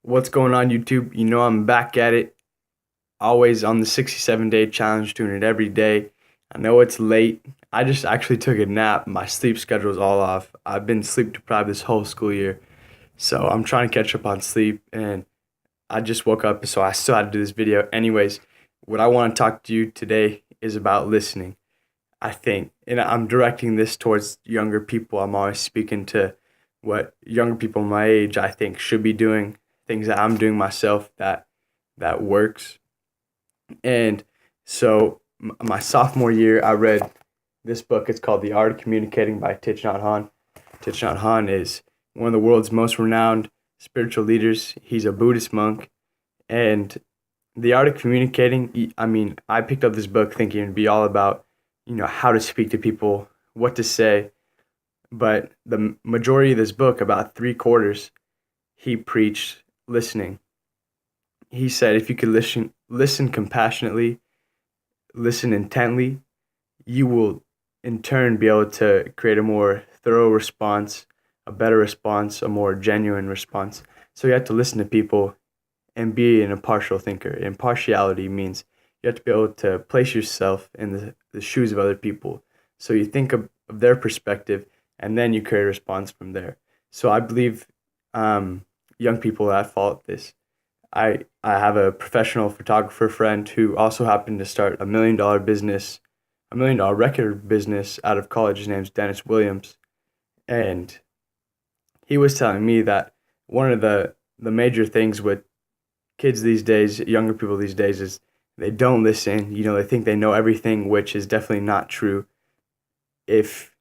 What's going on, YouTube? You know I'm back at it, always on the 67-day challenge, doing it every day. I know it's late. I just actually took a nap. My sleep schedule's all off. I've been sleep deprived this whole school year, so I'm trying to catch up on sleep, and I just woke up, so I still had to do this video. Anyways, what I want to talk to you today is about listening. I think, and I'm directing this towards younger people. I'm always speaking to what younger people my age I think should be doing, things that I'm doing myself that works. And so my sophomore year, I read this book. It's called The Art of Communicating by Thich Nhat Hanh. Thich Nhat Hanh is one of the world's most renowned spiritual leaders. He's a Buddhist monk, and The Art of Communicating. I mean, I picked up this book thinking it'd be all about how to speak to people, what to say, but the majority of this book, about three quarters, he preached listening. He said if you could listen compassionately, listen intently, you will in turn be able to create a more thorough response, a better response, a more genuine response. So you have to listen to people and be an impartial thinker. Impartiality means you have to be able to place yourself in the shoes of other people. So you think of their perspective, and then you create a response from there. So I believe young people are at fault with this. I have a professional photographer friend who also happened to start $1 million business, $1 million record business out of college. His name's Dennis Williams. And he was telling me that one of the major things with kids these days, younger people these days, is they don't listen. They think they know everything, which is definitely not true. If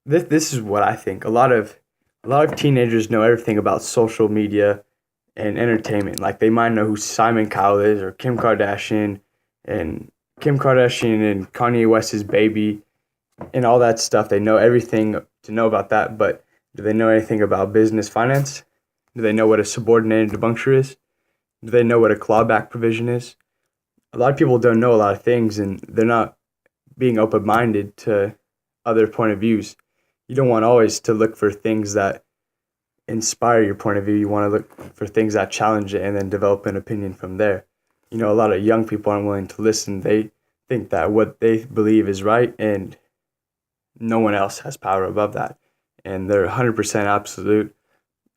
this is what I think, a lot of teenagers know everything about social media and entertainment. Like they might know who Simon Cowell is, or and Kim Kardashian and Kanye West's baby and all that stuff. They know everything to know about that, but do they know anything about business finance? Do they know what a subordinated debenture is? Do they know what a clawback provision is? A lot of people don't know a lot of things, and they're not being open-minded to other point of views. You don't want always to look for things that inspire your point of view. You want to look for things that challenge it and then develop an opinion from there. A lot of young people aren't willing to listen. They think that what they believe is right, and no one else has power above that. And they're 100% absolute,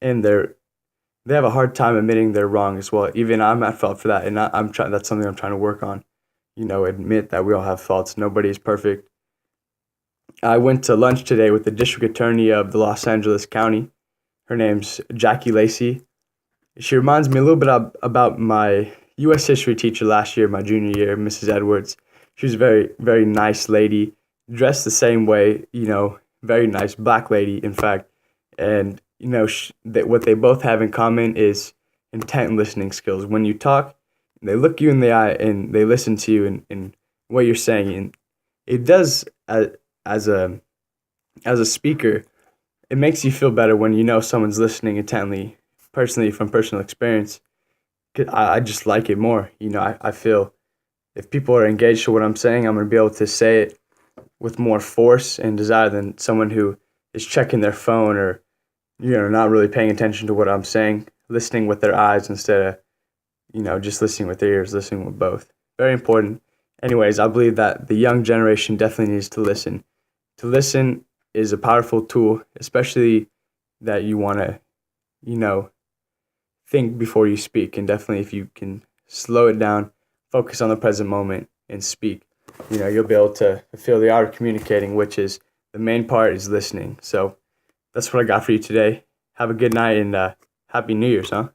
and they have a hard time admitting they're wrong as well. Even I'm at fault for that, and I'm trying. That's something I'm trying to work on. Admit that we all have faults. Nobody is perfect. I went to lunch today with the district attorney of the Los Angeles County. Her name's Jackie Lacey. She reminds me a little bit about my U.S. history teacher last year, my junior year, Mrs. Edwards. She was a very, very nice lady, dressed the same way, very nice black lady, in fact. And, what they both have in common is intent listening skills. When you talk, they look you in the eye and they listen to you and what you're saying. And it does, as a speaker, it makes you feel better when you know someone's listening intently. Personally, from personal experience, I just like it more. I feel if people are engaged to what I'm saying, I'm going to be able to say it with more force and desire than someone who is checking their phone or, not really paying attention to what I'm saying, listening with their eyes instead of, just listening with their ears, listening with both. Very important. Anyways, I believe that the young generation definitely needs to listen. To listen is a powerful tool, especially that you want to, think before you speak. And definitely if you can slow it down, focus on the present moment and speak, you'll be able to feel the art of communicating, which is the main part is listening. So that's what I got for you today. Have a good night and Happy New Year's, huh?